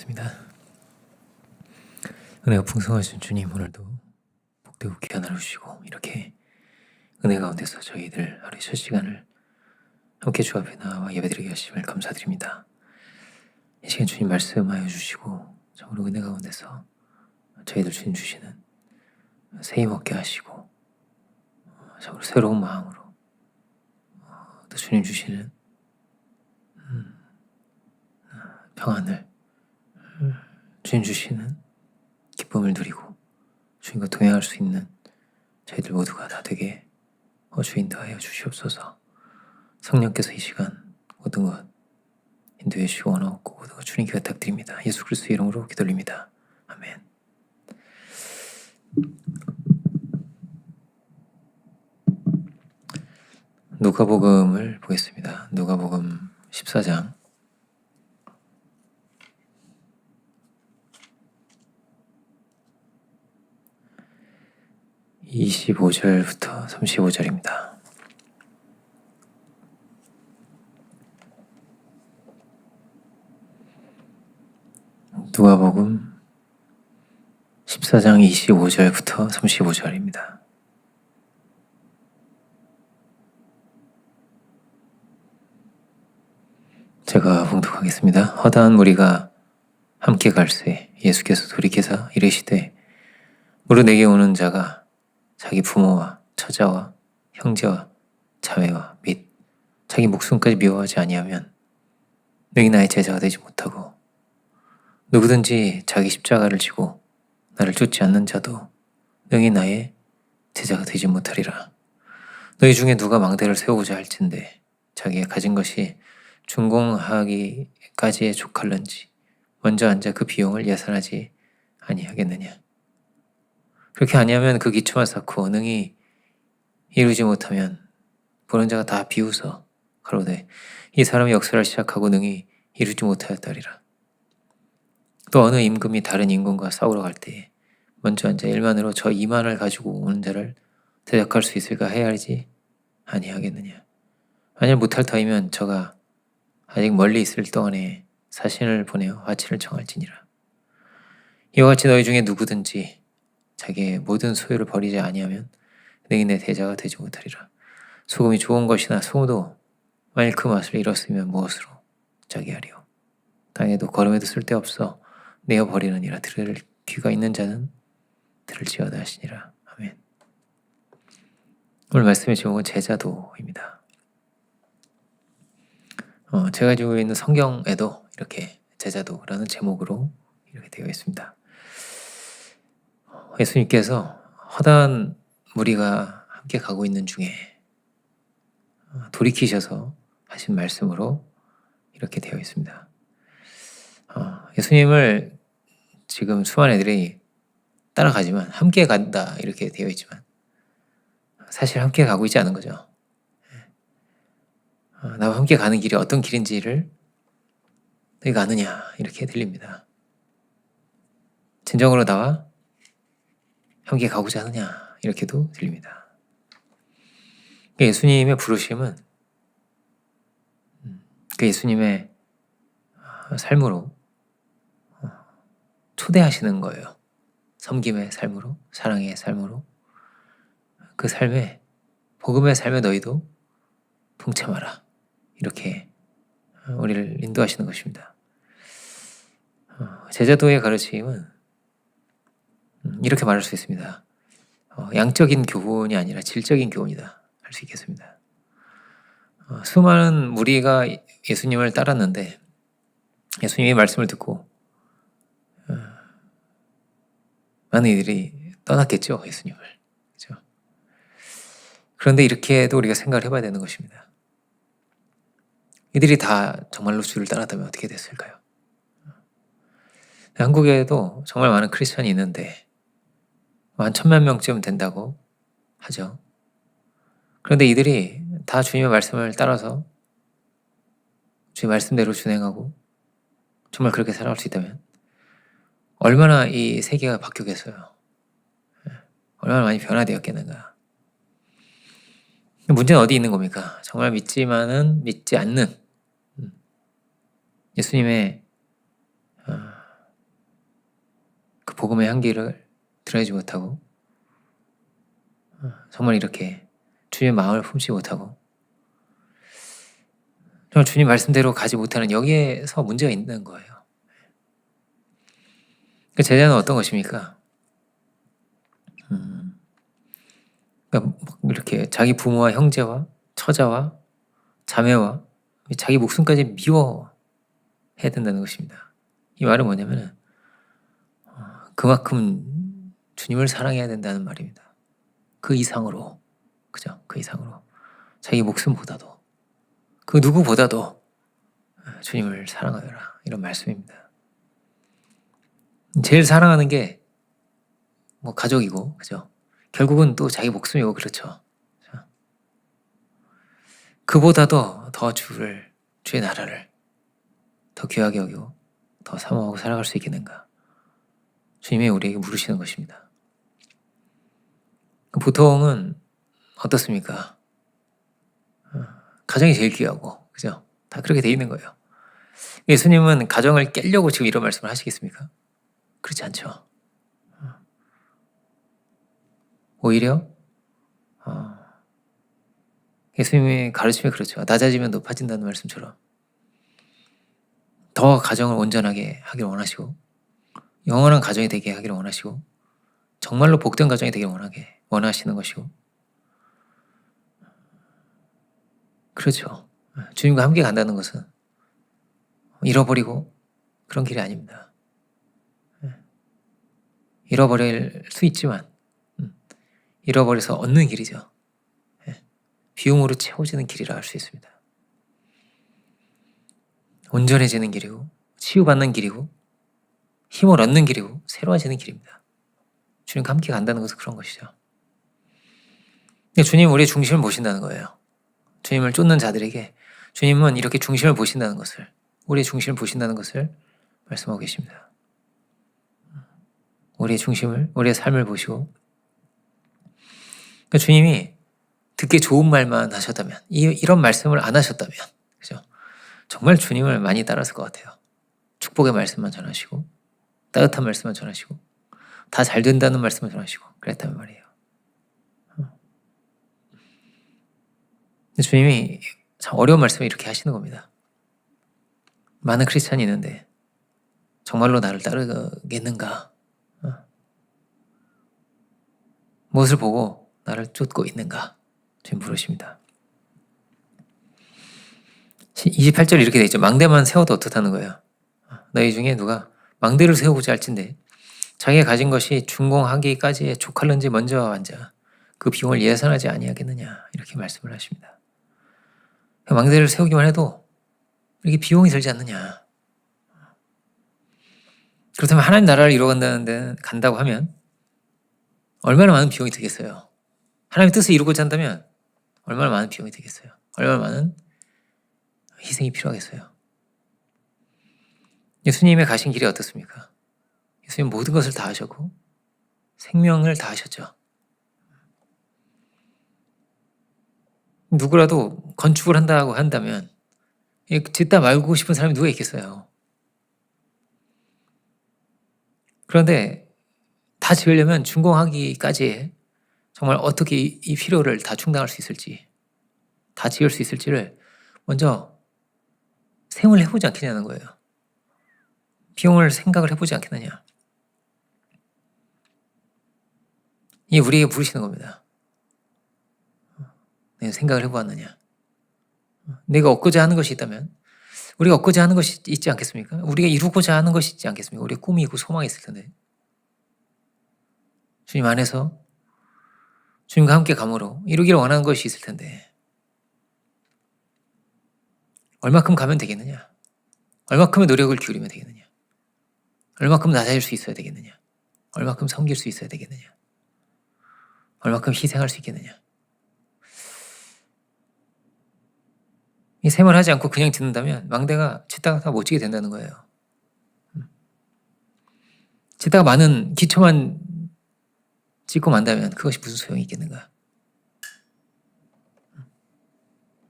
기도하겠습니다. 은혜가 풍성하신 주님, 오늘도 복되고 귀한 하루 주시고 이렇게 은혜 가운데서 저희들 하루의 첫 시간을 함께 주 앞에 나와 예배드리게 하심을 감사드립니다. 이 시간 주님 말씀하여 주시고 참으로 은혜 가운데서 저희들 주님 주시는 새 힘 얻게 하시고 참으로 새로운 마음으로 또 주님 주시는 평안을, 주님 주시는 기쁨을 누리고 주님과 동행할 수 있는 저희들 모두가 다 되게 주 인도하여 주시옵소서. 성령께서 이 시간 모든 것 인도해 주시고 원하옵고 모든 것 주님께 부탁드립니다. 예수 그리스도의 이름으로 기도드립니다. 아멘. 누가복음을 보겠습니다. 누가복음 14장 25절부터 35절입니다. 누가복음 14장 25절부터 35절입니다. 제가 봉독하겠습니다. 허다한 무리가 함께 갈새 예수께서 돌이켜서 이르시되 무릇 내게 오는 자가 자기 부모와 처자와 형제와 자매와 및 자기 목숨까지 미워하지 아니하면 능히 나의 제자가 되지 못하고 누구든지 자기 십자가를 지고 나를 쫓지 않는 자도 능히 나의 제자가 되지 못하리라. 너희 중에 누가 망대를 세우고자 할진대 자기가 가진 것이 준공하기까지에 족할런지 먼저 앉아 그 비용을 예산하지 아니하겠느냐. 그렇게 아니하면 그 기초만 쌓고 능히 이루지 못하면 보는 자가 다 비웃어 가로되 이 사람이 역사를 시작하고 능히 이루지 못하였다리라. 또 어느 임금이 다른 임금과 싸우러 갈 때에 먼저 앉아 1만으로 저 2만을 가지고 오는 자를 대적할 수 있을까 헤아리지 아니하겠느냐. 만일 못할 터이면 저가 아직 멀리 있을 동안에 사신을 보내어 화치를 청할지니라. 이와 같이 너희 중에 누구든지 자기의 모든 소유를 버리지 아니하면 능히 내 대자가 되지 못하리라. 소금이 좋은 것이나 소도 만일 그 맛을 잃었으면 무엇으로 짜게 하리요. 땅에도 걸음에도 쓸데없어 내어 버리느니라. 들을 귀가 있는 자는 들을지어다 하시니라. 아멘. 오늘 말씀의 제목은 제자도입니다. 제가 가지고 있는 성경에도 이렇게 제자도라는 제목으로 이렇게 되어 있습니다. 예수님께서 허다한 무리가 함께 가고 있는 중에 돌이키셔서 하신 말씀으로 이렇게 되어 있습니다. 예수님을 지금 수많은 애들이 따라가지만 함께 간다 이렇게 되어 있지만 사실 함께 가고 있지 않은 거죠. 나와 함께 가는 길이 어떤 길인지를 너희가 아느냐 이렇게 들립니다. 진정으로 나와 함께 가고자 하느냐 이렇게도 들립니다. 예수님의 부르심은 그 예수님의 삶으로 초대하시는 거예요. 섬김의 삶으로, 사랑의 삶으로 그 삶에 복음의 삶에 너희도 동참하라 이렇게 우리를 인도하시는 것입니다. 제자도의 가르침은 이렇게 말할 수 있습니다. 양적인 교훈이 아니라 질적인 교훈이다 할 수 있겠습니다. 수많은 무리가 예수님을 따랐는데 예수님의 말씀을 듣고 많은 이들이 떠났겠죠, 예수님을. 그렇죠? 그런데 이렇게도 우리가 생각을 해봐야 되는 것입니다. 이들이 다 정말로 주를 따랐다면 어떻게 됐을까요? 한국에도 정말 많은 크리스천이 있는데 한 1000만 명쯤 된다고 하죠. 그런데 이들이 다 주님의 말씀을 따라서 주님 말씀대로 준행하고 정말 그렇게 살아갈 수 있다면 얼마나 이 세계가 바뀌겠어요. 얼마나 많이 변화되었겠는가. 문제는 어디 있는 겁니까? 정말 믿지만은 믿지 않는 예수님의 복음의 향기를 드러내지 못하고 정말 이렇게 주님의 마음을 품지 못하고 정말 주님 말씀대로 가지 못하는 여기에서 문제가 있는 거예요. 그 제자는 어떤 것입니까? 그러니까 이렇게 자기 부모와 형제와 처자와 자매와 자기 목숨까지 미워해야 된다는 것입니다. 이 말은 뭐냐면 그만큼 주님을 사랑해야 된다는 말입니다. 그 이상으로, 그죠? 그 이상으로 자기 목숨보다도 그 누구보다도 주님을 사랑하여라, 이런 말씀입니다. 제일 사랑하는 게 뭐 가족이고, 그죠? 결국은 또 자기 목숨이고, 그렇죠? 그보다도 더 주의 나라를 더 귀하게 여기고 더 사모하고 살아갈 수 있겠는가? 주님이 우리에게 물으시는 것입니다. 보통은 어떻습니까? 가정이 제일 귀하고, 그죠? 다 그렇게 돼 있는 거예요. 예수님은 가정을 깨려고 지금 이런 말씀을 하시겠습니까? 그렇지 않죠. 오히려 예수님의 가르침이 그렇죠. 낮아지면 높아진다는 말씀처럼 더 가정을 온전하게 하기를 원하시고 영원한 가정이 되게 하기를 원하시고 정말로 복된 가정이 되기를 원하시는 것이고, 그렇죠. 주님과 함께 간다는 것은 잃어버리고 그런 길이 아닙니다. 잃어버릴 수 있지만 잃어버려서 얻는 길이죠. 비움으로 채워지는 길이라 할 수 있습니다. 온전해지는 길이고 치유받는 길이고 힘을 얻는 길이고 새로워지는 길입니다. 주님과 함께 간다는 것은 그런 것이죠. 주님은 우리의 중심을 보신다는 거예요. 주님을 쫓는 자들에게 주님은 이렇게 중심을 보신다는 것을, 우리의 중심을 보신다는 것을 말씀하고 계십니다. 우리의 중심을, 우리의 삶을 보시고, 그러니까 주님이 듣기 좋은 말만 하셨다면, 이런 말씀을 안 하셨다면, 그죠? 정말 주님을 많이 따랐을 것 같아요. 축복의 말씀만 전하시고 따뜻한 말씀만 전하시고 다 잘 된다는 말씀만 전하시고 그랬다면 말이에요. 근데 주님이 참 어려운 말씀을 이렇게 하시는 겁니다. 많은 크리스찬이 있는데 정말로 나를 따르겠는가? 무엇을 보고 나를 쫓고 있는가? 주님 물으십니다. 28절 이렇게 돼 있죠. 망대만 세워도 어떻다는 거예요. 너희 중에 누가 망대를 세우고자 할진대 자기가 가진 것이 준공하기까지에 족할는지 먼저 앉아 그 비용을 예산하지 아니하겠느냐, 이렇게 말씀을 하십니다. 망대를 세우기만 해도 이렇게 비용이 들지 않느냐. 그렇다면 하나님 나라를 간다고 하면 얼마나 많은 비용이 들겠어요. 하나님의 뜻을 이루고자 한다면 얼마나 많은 비용이 들겠어요. 얼마나 많은 희생이 필요하겠어요. 예수님의 가신 길이 어떻습니까? 예수님 모든 것을 다 하셨고 생명을 다 하셨죠. 누구라도 건축을 한다고 한다면 짓다 말고 싶은 사람이 누가 있겠어요. 그런데 다 지으려면 준공하기까지 정말 어떻게 이 필요를 다 충당할 수 있을지, 다 지을 수 있을지를 먼저 생각을 해보지 않겠냐는 거예요. 비용을 생각을 해보지 않겠느냐. 이게 우리에게 부르시는 겁니다. 내가 생각을 해보았느냐. 내가 얻고자 하는 것이 있다면, 우리가 얻고자 하는 것이 있지 않겠습니까? 우리가 이루고자 하는 것이 있지 않겠습니까? 우리의 꿈이 있고 소망이 있을 텐데, 주님 안에서 주님과 함께 감으로 이루기를 원하는 것이 있을 텐데 얼마큼 가면 되겠느냐? 얼마큼의 노력을 기울이면 되겠느냐? 얼마큼 낮아질 수 있어야 되겠느냐? 얼마큼 섬길 수 있어야 되겠느냐? 얼마큼 희생할 수 있겠느냐? 이 셈을 하지 않고 그냥 짓는다면 망대가 짓다가 다 못 지게 된다는 거예요. 짓다가 많은 기초만 짓고 만다면 그것이 무슨 소용이 있겠는가?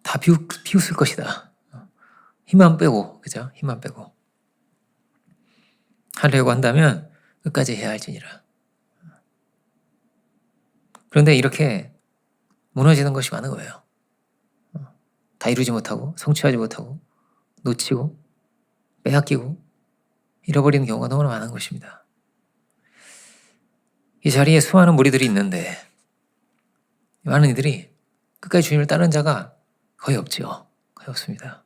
다 비웃을 것이다. 힘만 빼고, 그죠? 힘만 빼고 하려고 한다면 끝까지 해야 할지니라. 그런데 이렇게 무너지는 것이 많은 거예요. 다 이루지 못하고 성취하지 못하고 놓치고 빼앗기고 잃어버리는 경우가 너무나 많은 것입니다. 이 자리에 수많은 무리들이 있는데 많은 이들이 끝까지 주님을 따르는 자가 거의 없지요. 거의 없습니다.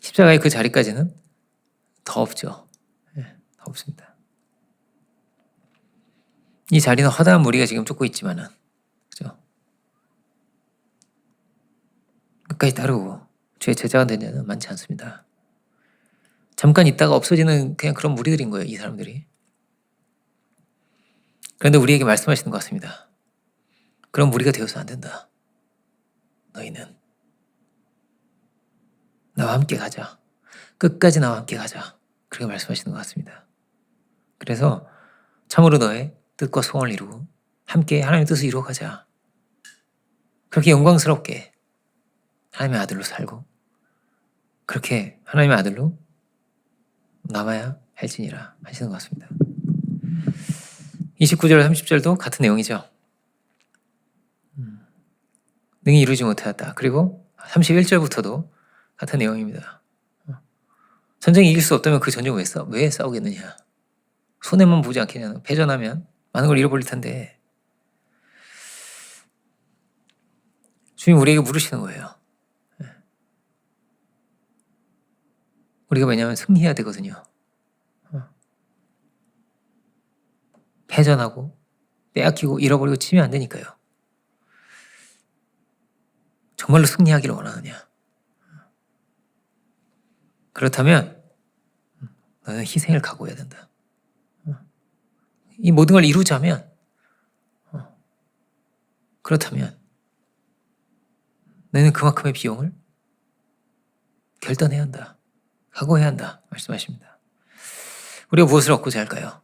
십자가의 그 자리까지는 더 없죠. 더 없습니다. 이 자리는 허다한 무리가 지금 쫓고 있지만은, 그죠? 끝까지 따르고 주의 제자가 된 자는 많지 않습니다. 잠깐 있다가 없어지는 그냥 그런 무리들인 거예요, 이 사람들이. 그런데 우리에게 말씀하시는 것 같습니다. 그런 무리가 되어서 안 된다. 너희는 나와 함께 가자. 끝까지 나와 함께 가자. 그렇게 말씀하시는 것 같습니다. 그래서 참으로 너의 뜻과 소원을 이루고 함께 하나님의 뜻을 이루어 가자. 그렇게 영광스럽게 하나님의 아들로 살고 그렇게 하나님의 아들로 남아야 할지니라 하시는 것 같습니다. 29절 30절도 같은 내용이죠. 능히 이루지 못하였다. 그리고 31절부터도 같은 내용입니다. 전쟁이 이길 수 없다면 그 전쟁 왜 싸우겠느냐. 손해만 보지 않겠냐. 패전하면 많은 걸 잃어버릴 텐데. 주님 우리에게 물으시는 거예요. 우리가 왜냐하면 승리해야 되거든요. 패전하고 빼앗기고 잃어버리고 치면 안 되니까요. 정말로 승리하기를 원하느냐. 그렇다면 너는 희생을 각오해야 된다. 이 모든 걸 이루자면 그렇다면 너는 그만큼의 비용을 결단해야 한다. 각오해야 한다. 말씀하십니다. 우리가 무엇을 얻고자 할까요?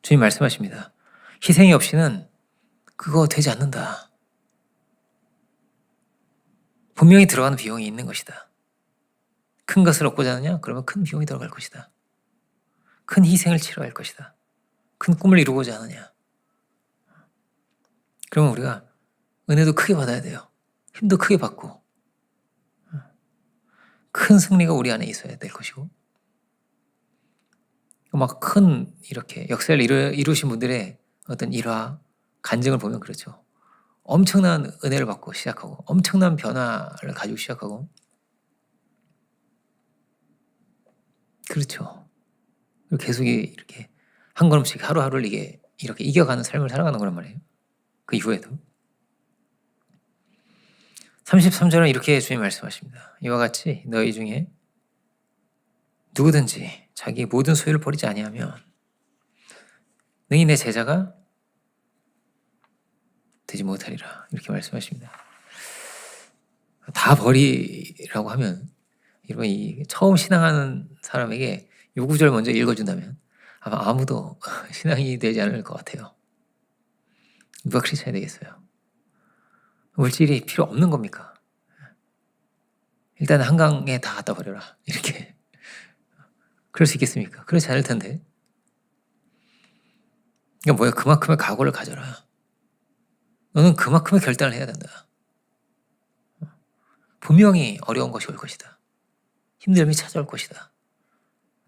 주님 말씀하십니다. 희생이 없이는 그거 되지 않는다. 분명히 들어가는 비용이 있는 것이다. 큰 것을 얻고자 하느냐? 그러면 큰 비용이 들어갈 것이다. 큰 희생을 치러야 할 것이다. 큰 꿈을 이루고자 하느냐? 그러면 우리가 은혜도 크게 받아야 돼요. 힘도 크게 받고 큰 승리가 우리 안에 있어야 될 것이고 막 큰 이렇게 역사를 이루신 분들의 어떤 일화, 간증을 보면 그렇죠. 엄청난 은혜를 받고 시작하고 엄청난 변화를 가지고 시작하고 그렇죠. 그리고 계속 이렇게 한 걸음씩 하루하루를 이렇게 이겨가는 삶을 살아가는 거란 말이에요. 그 이후에도 33절은 이렇게 주님 말씀하십니다. 이와 같이 너희 중에 누구든지 자기의 모든 소유를 버리지 아니하면 능히 내 제자가 되지 못하리라. 이렇게 말씀하십니다. 다 버리라고 하면 여러분 이 처음 신앙하는 사람에게 요 구절 먼저 읽어준다면 아마 아무도 신앙이 되지 않을 것 같아요. 누가 크리스천이 되겠어요? 물질이 필요 없는 겁니까? 일단 한강에 다 갖다 버려라. 이렇게. 그럴 수 있겠습니까? 그렇지 않을 텐데. 그러니까 뭐야? 그만큼의 각오를 가져라. 너는 그만큼의 결단을 해야 된다. 분명히 어려운 것이 올 것이다. 힘듦이 찾아올 것이다.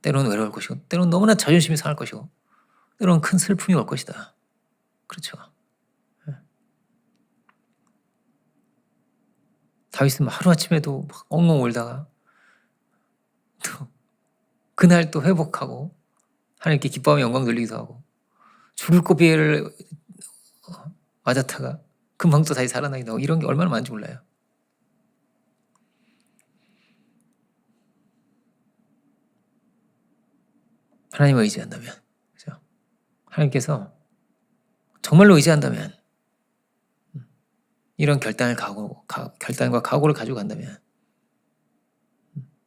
때로는 외로울 것이고 때로는 너무나 자존심이 상할 것이고 때로는 큰 슬픔이 올 것이다. 그렇죠. 다윗은 하루아침에도 막 엉엉 울다가 또 그날 또 회복하고 하나님께 기뻐하며 영광 돌리기도 하고 죽을 고비를 맞았다가 금방 또 다시 살아나기도 하고 이런 게 얼마나 많은지 몰라요. 하나님을 의지한다면, 그죠? 하나님께서 정말로 의지한다면 이런 결단과 각오를 가지고 간다면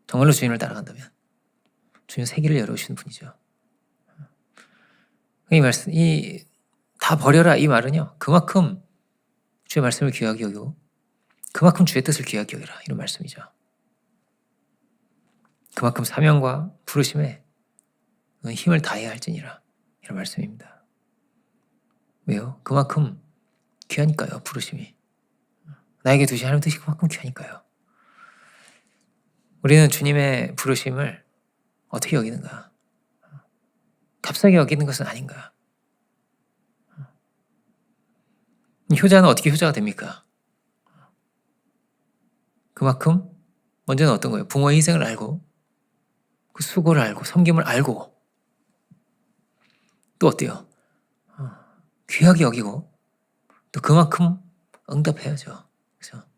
정말로 주님을 따라간다면 주님 세계를 열어주시는 분이죠. 이 말씀, 다 버려라 이 말은요. 그만큼 주의 말씀을 귀하게 여기고 그만큼 주의 뜻을 귀하게 여기라 이런 말씀이죠. 그만큼 사명과 부르심에 힘을 다해야 할지니라, 이런 말씀입니다. 왜요? 그만큼 귀하니까요. 부르심이 나에게 두신 하나님 뜻이 그만큼 귀하니까요. 우리는 주님의 부르심을 어떻게 여기는가? 값싸게 여기는 것은 아닌가? 효자는 어떻게 효자가 됩니까? 그만큼 먼저는 어떤 거예요? 부모의 희생을 알고, 그 수고를 알고, 섬김을 알고, 또 어때요? 귀하게 여기고, 또 그만큼 응답해야죠. 그렇죠?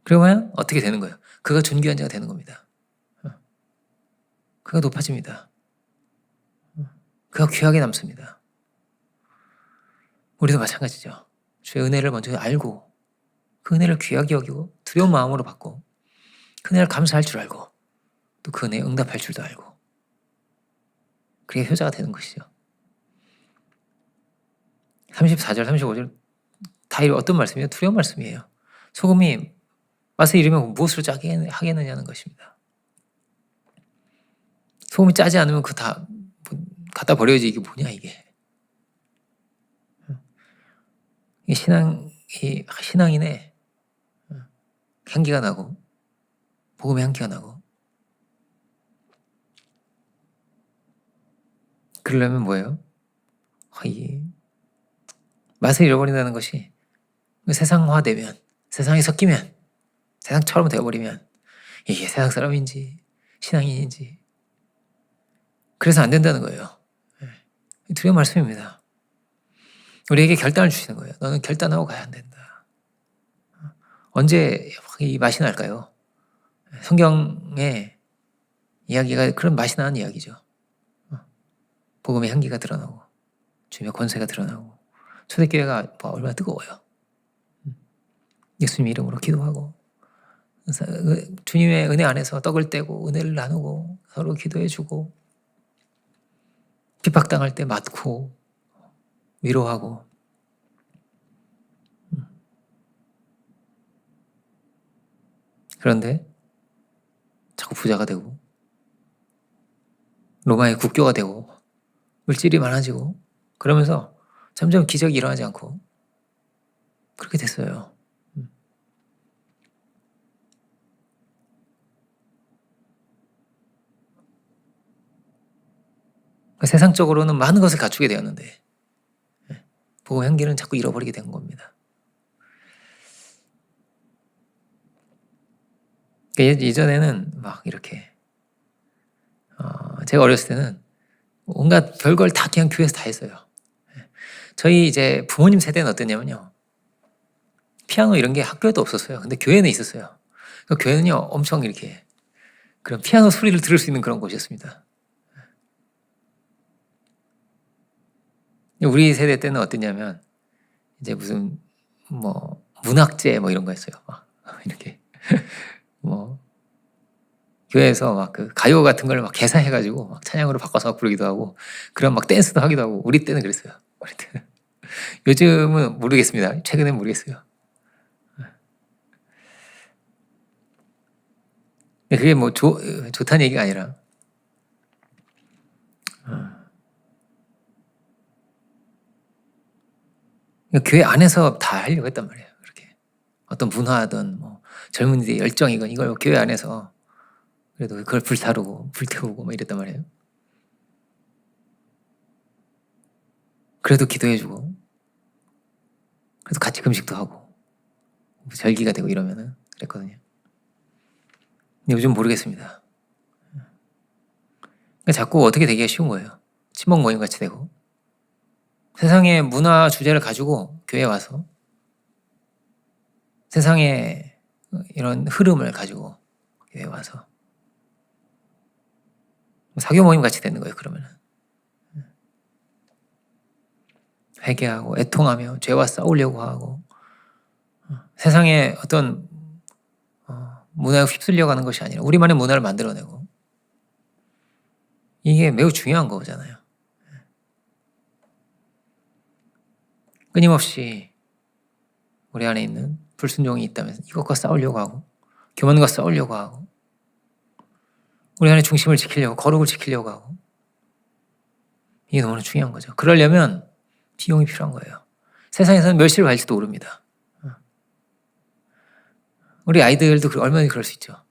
그러면 어떻게 되는 거예요? 그가 존귀한 자가 되는 겁니다. 그가 높아집니다. 그가 귀하게 남습니다. 우리도 마찬가지죠. 주의 은혜를 먼저 알고, 그 은혜를 귀하게 여기고, 두려운 마음으로 받고, 그 은혜를 감사할 줄 알고, 또 그 은혜에 응답할 줄도 알고, 그게 효자가 되는 것이죠. 34절, 35절 다 어떤 말씀이에요? 두려운 말씀이에요. 소금이 맛을 잃으면 무엇으로 짜게 하겠느냐는 것입니다. 소금이 짜지 않으면 그 다 갖다 버려야지. 이게 뭐냐 이게. 이 신앙인의 향기가 나고, 복음의 향기가 나고, 그러려면 뭐예요? 이 맛을 잃어버린다는 것이 세상화되면, 세상에 섞이면, 세상처럼 되어버리면 이게 세상 사람인지 신앙인인지, 그래서 안 된다는 거예요. 두려운 말씀입니다. 우리에게 결단을 주시는 거예요. 너는 결단하고 가야 안 된다. 언제 이 맛이 날까요? 성경의 이야기가 그런 맛이 나는 이야기죠. 복음의 향기가 드러나고, 주님의 권세가 드러나고, 초대교회가 얼마나 뜨거워요. 예수님 이름으로 기도하고, 주님의 은혜 안에서 떡을 떼고 은혜를 나누고 서로 기도해주고, 핍박당할 때 맡고 위로하고. 그런데 자꾸 부자가 되고, 로마의 국교가 되고, 물질이 많아지고, 그러면서 점점 기적이 일어나지 않고 그렇게 됐어요. 세상적으로는 많은 것을 갖추게 되었는데 복음 향기는 자꾸 잃어버리게 된 겁니다. 예전에는 막 이렇게 제가 어렸을 때는 온갖 별걸 다 그냥 교회에서 다 했어요. 저희 이제 부모님 세대는 어땠냐면요, 피아노 이런 게 학교에도 없었어요. 근데 교회는 있었어요. 그 교회는요 엄청 이렇게 그런 피아노 소리를 들을 수 있는 그런 곳이었습니다. 우리 세대 때는 어땠냐면 이제 무슨 뭐 문학제 뭐 이런 거 했어요. 막 이렇게 뭐 교회에서 막 그 가요 같은 걸 막 개사해가지고 막 찬양으로 바꿔서 막 부르기도 하고, 그런 막 댄스도 하기도 하고. 우리 때는 그랬어요. 우리 때는. 요즘은 모르겠습니다. 최근엔 모르겠어요. 그게 뭐 좋다는 얘기가 아니라, 교회 안에서 다 하려고 했단 말이에요. 그렇게 어떤 문화든 뭐 젊은이들의 열정이건 이걸 교회 안에서 그래도 그걸 불타르고 불태우고 막 이랬단 말이에요. 그래도 기도해주고, 그래도 같이 금식도 하고 절기가 되고 이러면은 그랬거든요. 근데 요즘 모르겠습니다. 자꾸 어떻게 되기가 쉬운 거예요. 친목 모임 같이 되고, 세상의 문화 주제를 가지고 교회에 와서 세상의 이런 흐름을 가지고 교회에 와서 사교 모임 같이 되는 거예요. 그러면은 회개하고 애통하며 죄와 싸우려고 하고, 세상의 어떤 문화에 휩쓸려 가는 것이 아니라 우리만의 문화를 만들어내고, 이게 매우 중요한 거잖아요. 끊임없이 우리 안에 있는 불순종이 있다면 이것과 싸우려고 하고, 교만과 싸우려고 하고 우리 안에 중심을 지키려고 거룩을 지키려고 하고 이게 너무나 중요한 거죠. 그러려면 비용이 필요한 거예요. 세상에서는 멸시를 받을지도 모릅니다. 우리 아이들도 얼마나 그럴 수 있죠.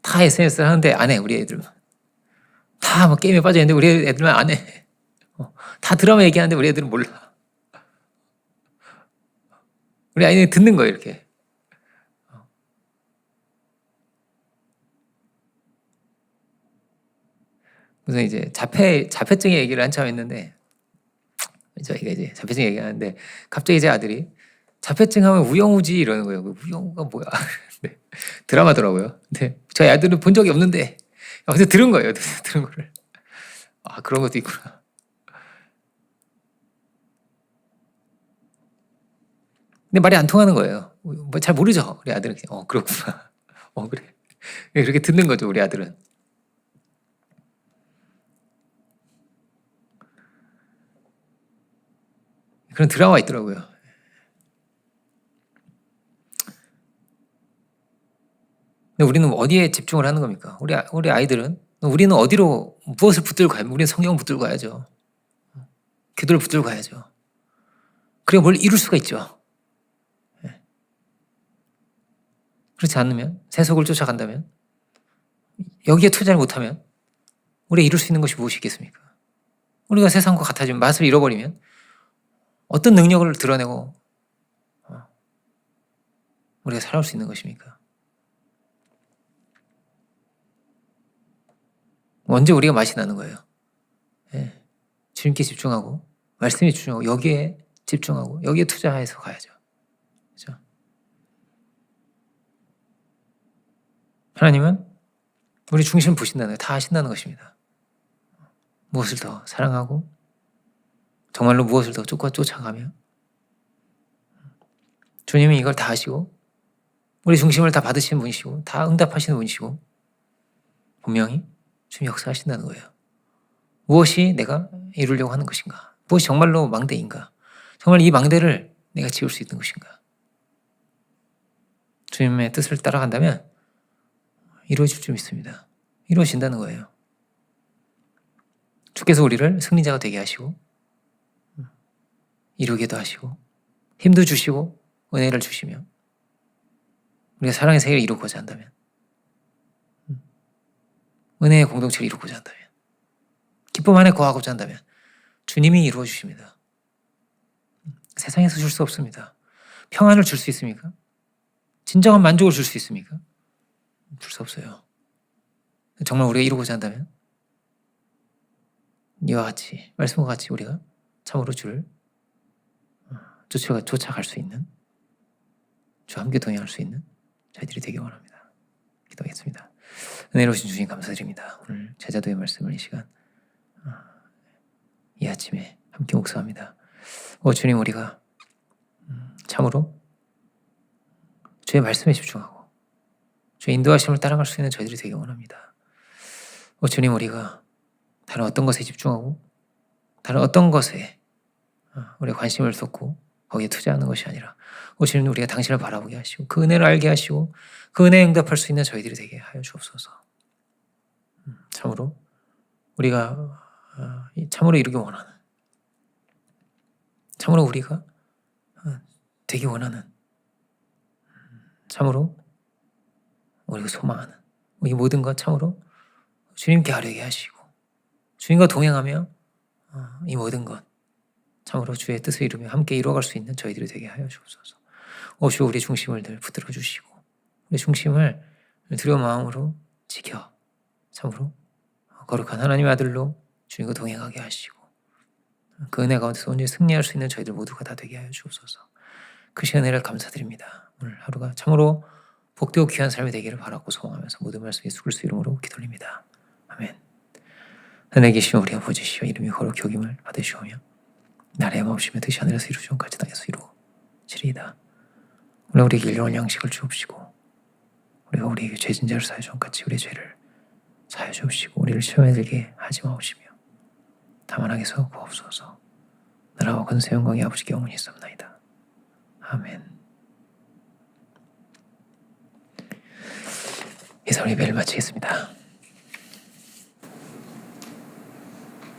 다 SNS를 하는데 안 해, 우리 애들만. 다 막 게임에 빠져 있는데 우리 애들만 안 해. 다 드라마 얘기하는데 우리 애들은 몰라. 우리 아이들이 듣는 거예요, 이렇게. 그래서 이제 자폐증의 얘기를 한참 했는데, 저희가 이제 자폐증 얘기하는데, 갑자기 제 아들이 자폐증 하면 우영우지 이러는 거예요. 우영우가 뭐야? 네, 드라마더라고요. 근데 저희 아들은 본 적이 없는데, 어디서 들은 거예요. 들은 거를. 아, 그런 것도 있구나. 근데 말이 안 통하는 거예요. 뭐 잘 모르죠. 우리 아들은 그냥, 그렇구나. 그래. 그렇게 듣는 거죠, 우리 아들은. 그런 드라마가 있더라고요. 근데 우리는 어디에 집중을 하는 겁니까? 우리 아이들은 우리는 어디로 무엇을 붙들고 가요? 우리는 성경 붙들고 가야죠. 기도를 붙들고 가야죠. 그래야 뭘 이룰 수가 있죠. 그렇지 않으면 세속을 쫓아간다면 여기에 투자를 못하면 우리가 이룰 수 있는 것이 무엇이 있겠습니까? 우리가 세상과 같아지면 맛을 잃어버리면 어떤 능력을 드러내고 우리가 살아올 수 있는 것입니까? 언제 우리가 맛이 나는 거예요? 주님께 집중하고 말씀에 집중하고 여기에 집중하고 여기에 투자해서 가야죠. 그렇죠? 하나님은 우리 중심을 보신다는 거예요. 다 하신다는 것입니다. 무엇을 더 사랑하고 정말로 무엇을 더 쫓아가며 주님이 이걸 다 하시고 우리 중심을 다 받으시는 분이시고 다 응답하시는 분이시고 분명히 주님 역사하신다는 거예요. 무엇이 내가 이루려고 하는 것인가? 무엇이 정말로 망대인가? 정말 이 망대를 내가 지울 수 있는 것인가? 주님의 뜻을 따라간다면 이루어질 줄 믿습니다. 이루어진다는 거예요. 주께서 우리를 승리자가 되게 하시고 이루게도 하시고 힘도 주시고 은혜를 주시며 우리가 사랑의 세계를 이루고자 한다면 은혜의 공동체를 이루고자 한다면 기쁨 안에 거하고자 한다면 주님이 이루어 주십니다. 세상에서 줄 수 없습니다. 평안을 줄 수 있습니까? 진정한 만족을 줄 수 있습니까? 줄 수 없어요. 정말 우리가 이루고자 한다면 이와 같이 말씀과 같이 우리가 참으로 주를 쫓아갈 수 있는 주와 함께 동행할 수 있는 저희들이 되기 원합니다. 기도하겠습니다. 은혜로우신 주님 감사드립니다. 오늘 제자도의 말씀을 이 시간 이 아침에 함께 묵상합니다. 주님 우리가 참으로 주의 말씀에 집중하고 주의 인도하심을 따라갈 수 있는 저희들이 되기 원합니다. 주님 우리가 다른 어떤 것에 집중하고 다른 어떤 것에 우리가 관심을 쏟고 거기에 투자하는 것이 아니라 주님 우리가 당신을 바라보게 하시고 그 은혜를 알게 하시고 그 은혜에 응답할 수 있는 저희들이 되게 하여 주옵소서. 참으로 우리가 참으로 이루기 원하는 참으로 우리가 되기 원하는 참으로 우리가 소망하는 이 모든 것 참으로 주님께 하려게 하시고 주님과 동행하며 이 모든 것 참으로 주의 뜻을 이루며 함께 이루어갈 수 있는 저희들이 되게 하여 주옵소서. 주 우리 중심을 늘 붙들어 주시고 우리 중심을 두려운 마음으로 지켜 참으로 거룩한 하나님의 아들로 주님과 동행하게 하시고 그 은혜 가운데서 온전히 승리할 수 있는 저희들 모두가 다 되게 하여 주옵소서. 그 시간 은혜를 감사드립니다. 오늘 하루가 참으로 복되고 귀한 삶이 되기를 바라고 소망하면서 모든 말씀 예수 그리스도 이름으로 기도드립니다. 아멘. 하늘에 계신 우리 아버지시여 이름이 거룩히 여김을 받으시오며 나라의 마음이시며 뜻이 하늘에서 이루어진 같이 땅에서 이루어지리이다. 오늘 우리에게 일용할 양식을 주옵시고 우리가 우리에게 죄진 자를 사하여 준 같이 우리의 죄를 사하여 주옵시고 우리를 시험에 들게 하지 마옵시며 다만 악에서 구하옵소서. 나라와 권세 영광이 아버지께 영원히 있사옵나이다. 아멘. 이상 예배를 마치겠습니다.